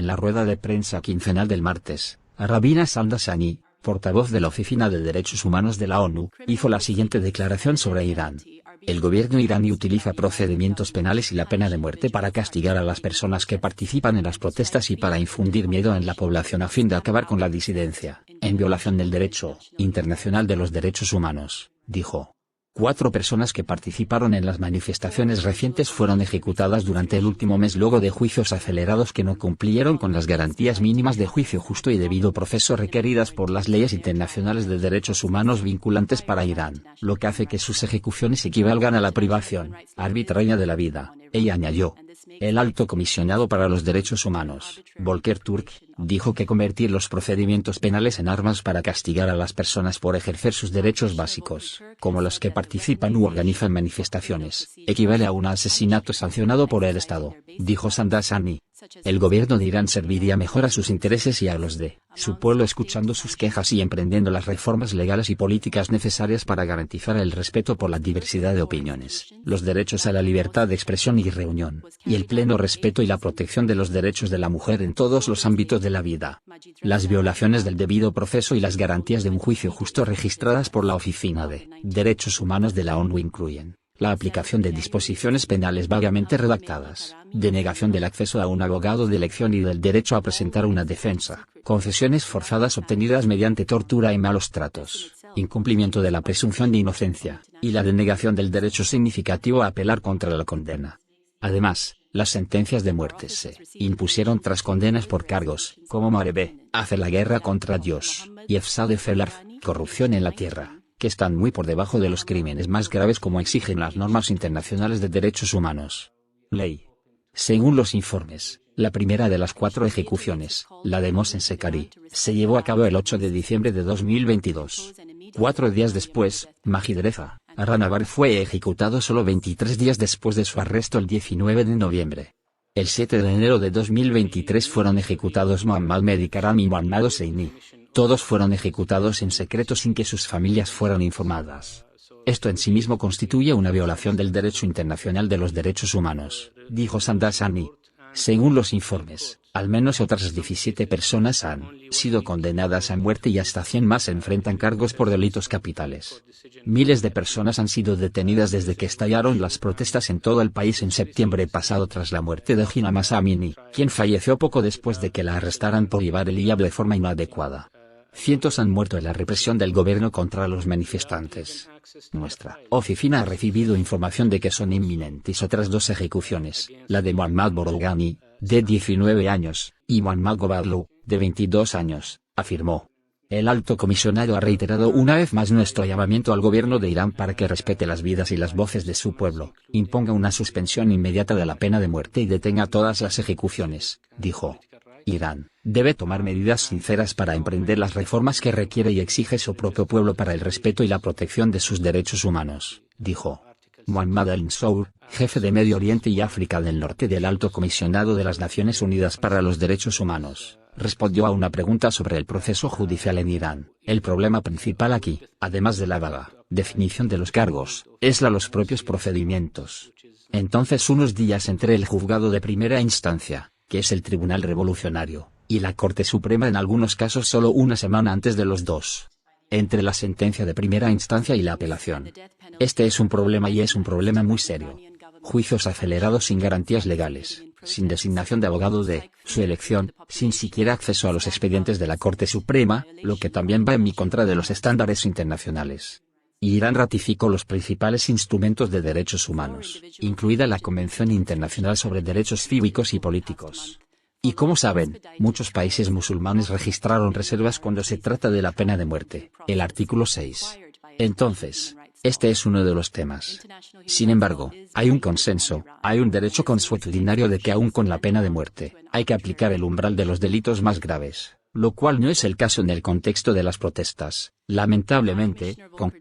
En la rueda de prensa quincenal del martes, Rabina Shamdasani, portavoz de la Oficina de Derechos Humanos de la ONU, hizo la siguiente declaración sobre Irán. El gobierno iraní utiliza procedimientos penales y la pena de muerte para castigar a las personas que participan en las protestas y para infundir miedo en la población a fin de acabar con la disidencia, en violación del derecho internacional de los derechos humanos, dijo. 4 personas que participaron en las manifestaciones recientes fueron ejecutadas durante el último mes luego de juicios acelerados que no cumplieron con las garantías mínimas de juicio justo y debido proceso requeridas por las leyes internacionales de derechos humanos vinculantes para Irán, lo que hace que sus ejecuciones equivalgan a la privación arbitraria de la vida. Ella añadió. El alto comisionado para los derechos humanos, Volker Turk, dijo que convertir los procedimientos penales en armas para castigar a las personas por ejercer sus derechos básicos, como los que participan u organizan manifestaciones, equivale a un asesinato sancionado por el Estado, dijo Shamdasani. El gobierno de Irán serviría mejor a sus intereses y a los de su pueblo escuchando sus quejas y emprendiendo las reformas legales y políticas necesarias para garantizar el respeto por la diversidad de opiniones, los derechos a la libertad de expresión y reunión, y el pleno respeto y la protección de los derechos de la mujer en todos los ámbitos de la vida. Las violaciones del debido proceso y las garantías de un juicio justo registradas por la Oficina de Derechos Humanos de la ONU incluyen la aplicación de disposiciones penales vagamente redactadas, denegación del acceso a un abogado de elección y del derecho a presentar una defensa, confesiones forzadas obtenidas mediante tortura y malos tratos, incumplimiento de la presunción de inocencia, y la denegación del derecho significativo a apelar contra la condena. Además, las sentencias de muerte se impusieron tras condenas por cargos, como Marebe, hacer la guerra contra Dios, y Efsad Felar, corrupción en la tierra, que están muy por debajo de los crímenes más graves como exigen las normas internacionales de derechos humanos. Ley. Según los informes, la primera de las 4 ejecuciones, la de Mohsen Shekari, se llevó a cabo el 8 de diciembre de 2022. 4 días después, Majid Reza Rahnavard fue ejecutado solo 23 días después de su arresto el 19 de noviembre. El 7 de enero de 2023 fueron ejecutados Mohammad Mehdi Karam y Mohammad Hosseini. Todos fueron ejecutados en secreto sin que sus familias fueran informadas. Esto en sí mismo constituye una violación del derecho internacional de los derechos humanos, dijo Shamdasani. Según los informes, al menos otras 17 personas han sido condenadas a muerte y hasta 100 más enfrentan cargos por delitos capitales. Miles de personas han sido detenidas desde que estallaron las protestas en todo el país en septiembre pasado tras la muerte de Jina Mahsa Amini, quien falleció poco después de que la arrestaran por llevar el hijab de forma inadecuada. Cientos han muerto en la represión del gobierno contra los manifestantes. Nuestra oficina ha recibido información de que son inminentes otras 2 ejecuciones, la de Mohammad Borghani, de 19 años, y Mohammad Gobadlou, de 22 años, afirmó. El alto comisionado ha reiterado una vez más nuestro llamamiento al gobierno de Irán para que respete las vidas y las voces de su pueblo, imponga una suspensión inmediata de la pena de muerte y detenga todas las ejecuciones, dijo. Irán debe tomar medidas sinceras para emprender las reformas que requiere y exige su propio pueblo para el respeto y la protección de sus derechos humanos, dijo. Mohammad al-Nsour, jefe de Medio Oriente y África del Norte del Alto Comisionado de las Naciones Unidas para los Derechos Humanos, respondió a una pregunta sobre el proceso judicial en Irán. El problema principal aquí, además de la vaga definición de los cargos, es los propios procedimientos. Entonces unos días entre el juzgado de primera instancia, que es el Tribunal Revolucionario, y la Corte Suprema en algunos casos solo una semana antes de los 2. Entre la sentencia de primera instancia y la apelación. Este es un problema y es un problema muy serio. Juicios acelerados sin garantías legales, sin designación de abogado de su elección, sin siquiera acceso a los expedientes de la Corte Suprema, lo que también va en contra de los estándares internacionales. Irán ratificó los principales instrumentos de derechos humanos, incluida la Convención Internacional sobre Derechos Cívicos y Políticos. Y como saben, muchos países musulmanes registraron reservas cuando se trata de la pena de muerte, el artículo 6. Entonces, este es uno de los temas. Sin embargo, hay un consenso, hay un derecho consuetudinario de que aún con la pena de muerte, hay que aplicar el umbral de los delitos más graves, lo cual no es el caso en el contexto de las protestas, lamentablemente, con